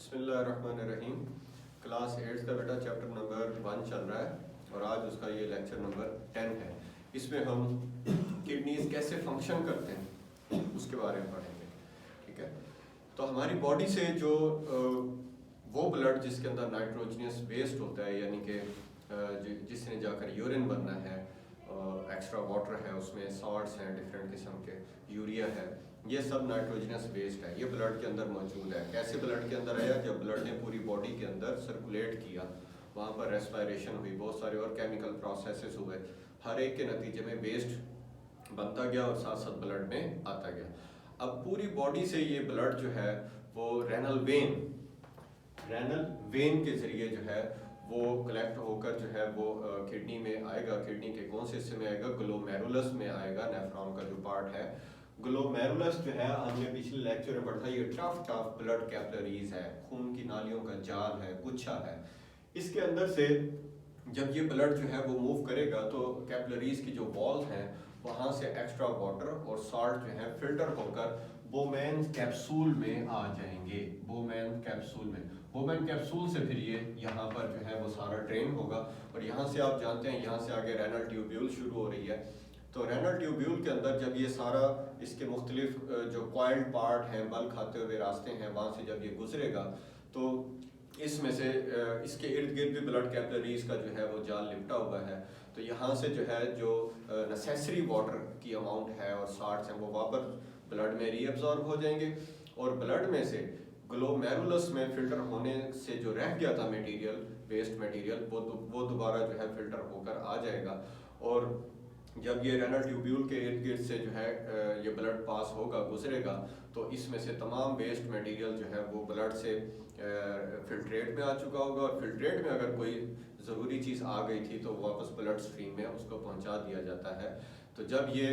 बिस्मिल्लाहिर्रहमानिर्रहीम। क्लास 8 का बेटा चैप्टर नंबर 1 चल रहा है और आज उसका ये लेक्चर नंबर 10 है। इसमें हम किडनीज कैसे फंक्शन करते हैं उसके बारे में पढ़ेंगे। ठीक है, तो हमारी बॉडी से जो वो ब्लड जिसके अंदर नाइट्रोजनियस वेस्ट होता है, यानी कि जिसने जाकर यूरिन बनना है, एक्स्ट्रा वाटर है, उसमें सॉल्ट्स हैं डिफरेंट किस्म के, यूरिया है, ये सब नाइट्रोजनस वेस्ट है, ये ब्लड के अंदर मौजूद है। कैसे ब्लड के अंदर आया? जब ब्लड ने पूरी बॉडी के अंदर सर्कुलेट किया, वहाँ पर रेस्पिरेशन हुई, बहुत सारे और केमिकल प्रोसेसेस हुए, हर एक के नतीजे में वेस्ट बनता गया और साथ साथ ब्लड में आता गया। अब पूरी बॉडी से ये ब्लड जो है वो रेनल वेन के जरिए जो है वो कलेक्ट होकर जो है वो किडनी में आएगा। किडनी के कौन से हिस्से में आएगा? ग्लोमेरुलस में आएगा। नेफ्रॉन का जो पार्ट है, ग्लोमेरुलस जो है, हमने पिछले लेक्चर में पढ़ा, ये टफ ब्लड कैपिलरीज है, खून की नालियों का जाल है, गुच्छा है। इसके अंदर से जब ये ब्लड जो है वो मूव करेगा तो कैपिलरीज की जो वॉल्स हैं वहाँ से एक्स्ट्रा वाटर और सॉल्ट जो है फिल्टर होकर बोमेन कैप्सूल में आ जाएंगे। बोमेन कैप्सूल से फिर ये यहाँ पर जो है वो सारा ड्रेन होगा और यहाँ से आप जानते हैं यहाँ से आगे रेनल ट्यूब्यूल शुरू हो रही है। तो रेनल ट्यूब्यूल के अंदर जब ये सारा इसके मुख्तलिफ जो कॉइल्ड पार्ट हैं, बल खाते हुए रास्ते हैं, वहाँ से जब ये गुजरेगा तो इसमें से इसके इर्द गिर्द भी ब्लड कैपिलरीज का जो है वो जाल लिपटा हुआ है। तो यहाँ से जो है जो नेसेसरी वाटर की अमाउंट है और सॉल्ट्स हैं वो वापस ब्लड में रीअब्जॉर्ब हो जाएंगे और ब्लड में से ग्लोमेरुलस में फिल्टर होने से जो रह गया था मटेरियल, वेस्ट मटेरियल, वो दोबारा जो है फिल्टर होकर आ जाएगा। और जब ये रेनल ट्यूब्यूल के इर्द गिर्द से जो है ये ब्लड पास होगा, गुजरेगा, तो इसमें से तमाम वेस्ट मटेरियल जो है वो ब्लड से फिल्ट्रेट में आ चुका होगा और फिल्ट्रेट में अगर कोई ज़रूरी चीज़ आ गई थी तो वापस ब्लड स्ट्रीम में उसको पहुंचा दिया जाता है। तो जब ये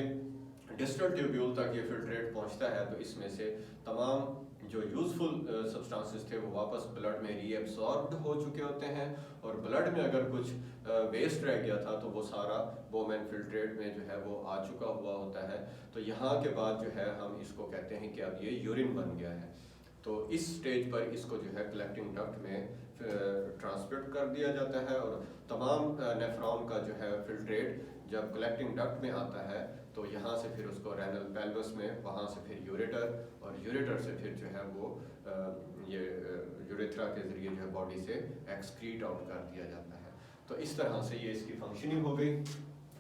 डिस्टल ट्यूब्यूल तक ये फिल्ट्रेट पहुंचता है तो इसमें से तमाम जो यूज़फुल सब्सटेंसेस थे वो वापस ब्लड में रीअब्सॉर्ब्ड हो चुके होते हैं और ब्लड में अगर कुछ वेस्ट रह गया था तो वो सारा बोमेन फिल्ट्रेट में जो है वो आ चुका हुआ होता है। तो यहाँ के बाद जो है हम इसको कहते हैं कि अब ये यूरिन बन गया है। तो इस स्टेज पर इसको जो है कलेक्टिंग डक्ट में ट्रांसपोर्ट कर दिया जाता है और तमाम नेफ्रॉन का जो है फिल्ट्रेट जब कलेक्टिंग डक्ट में आता है तो यहाँ से फिर उसको रेनल पेल्वस में, वहाँ से फिर यूरेटर और यूरेटर से फिर जो है वो ये यूरेथ्रा के जरिए जो है बॉडी से एक्सक्रीट आउट कर दिया जाता है। तो इस तरह से ये इसकी फंक्शनिंग हो गई।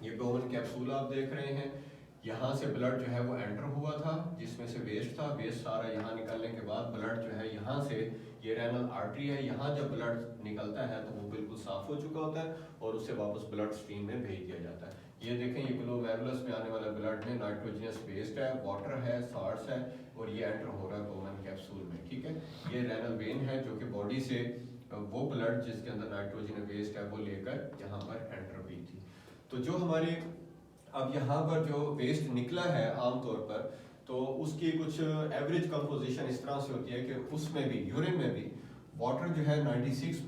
ये बोमेन कैप्सूल आप देख रहे हैं, यहाँ से ब्लड जो है वो एंटर हुआ था जिसमें से वेस्ट था, वेस्ट सारा यहाँ निकलने के बाद ब्लड जो है यहाँ से, ये रेनल आर्टरी है, यहाँ जब ब्लड निकलता है तो वो बिल्कुल साफ हो चुका होता है और उसे वापस ब्लड स्ट्रीम में भेज दिया जाता है। ये देखें, ये ग्लोमेरुलस में आने वाला ब्लड में नाइट्रोजनस वेस्ट है, वाटर है, सॉल्ट्स है और ये एंटर हो रहा है बोमेन कैप्सूल में। ठीक है, ये रेनल वेन है जो कि बॉडी से वो ब्लड जिसके अंदर नाइट्रोजन वेस्ट है वो लेकर यहाँ पर एंटर हुई थी। तो जो हमारे अब यहाँ पर जो वेस्ट निकला है आमतौर पर, तो उसकी कुछ एवरेज कंपोजिशन इस तरह से होती है कि उसमें भी, यूरिन में भी वाटर जो है 96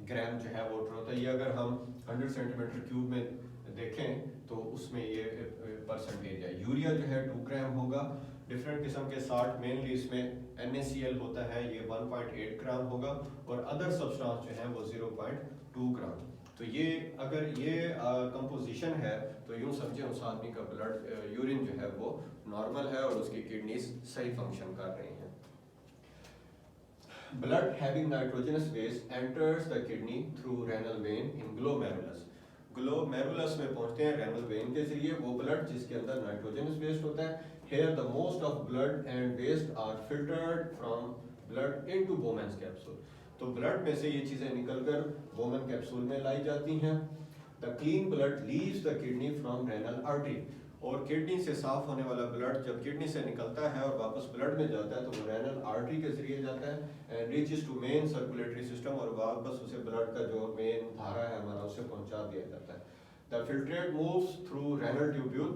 ग्राम जो है वाटर होता है। ये अगर हम 100 सेंटीमीटर क्यूब में देखें तो उसमें ये परसेंटेज है। यूरिया जो है 2 ग्राम होगा, डिफरेंट किस्म के साल्ट, मेनली इसमें NaCl होता है, ये 1.8 ग्राम होगा और अदर सब्सटेंस जो है वो 0.2 ग्राम। तो ये अगर ये कंपोजिशन है तो यूँ समझें उस आदमी का ब्लड यूरिन जो है वो नॉर्मल है और उसकी किडनीज सही फंक्शन कर रही हैं। Blood having nitrogenous waste enters the kidney through renal vein in glomerulus. Glomerulus में पहुंचते हैं रेनल वेन के जरिए वो ब्लड जिसके अंदर नाइट्रोजनस वेस्ट होता है। Here the most of blood and waste are filtered from blood into Bowman's capsule. तो ब्लड में से ये चीज़ें निकलकर बोमेन कैप्सूल में लाई जाती हैं। The clean blood leaves the kidney from renal artery. और किडनी से साफ होने वाला ब्लड जब किडनी से निकलता है और वापस ब्लड में जाता है तो वो रेनल आर्टरी के जरिए जाता है and reaches to main circulatory system और वापस उसे ब्लड का जो मेन धारा है हमारा उसे पहुंचा दिया जाता है। The filtrate moves through renal tubule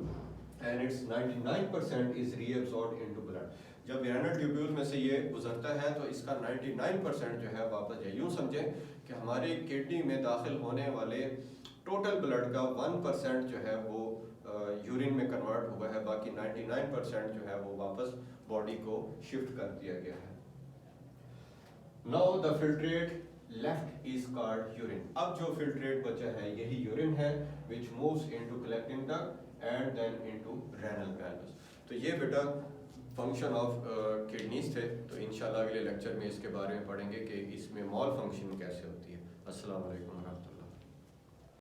and it's 99% is reabsorbed into blood. जब रेनल ट्यूब्यूल में से ये गुजरता है तो इसका 99% जो है वापस जाए। यूँ समझें कि हमारी किडनी में दाखिल होने वाले टोटल ब्लड का 1% जो है वो यूरिन में कन्वर्ट हुआ है, बाकी 99% जो है वो वापस बॉडी को शिफ्ट कर दिया गया है। Now the filtrate left is called urine. अब जो फिल्ट्रेट बचा है यही यूरिन है, which moves into collecting duct and then into renal granules. तो ये बेटा फंक्शन ऑफ किडनीज थे। तो इंशाल्लाह अगले लेक्चर में इसके बारे में पढ़ेंगे कि इसमें मॉल फंक्शन कैसे होती है। अस्सलाम वालेकुम।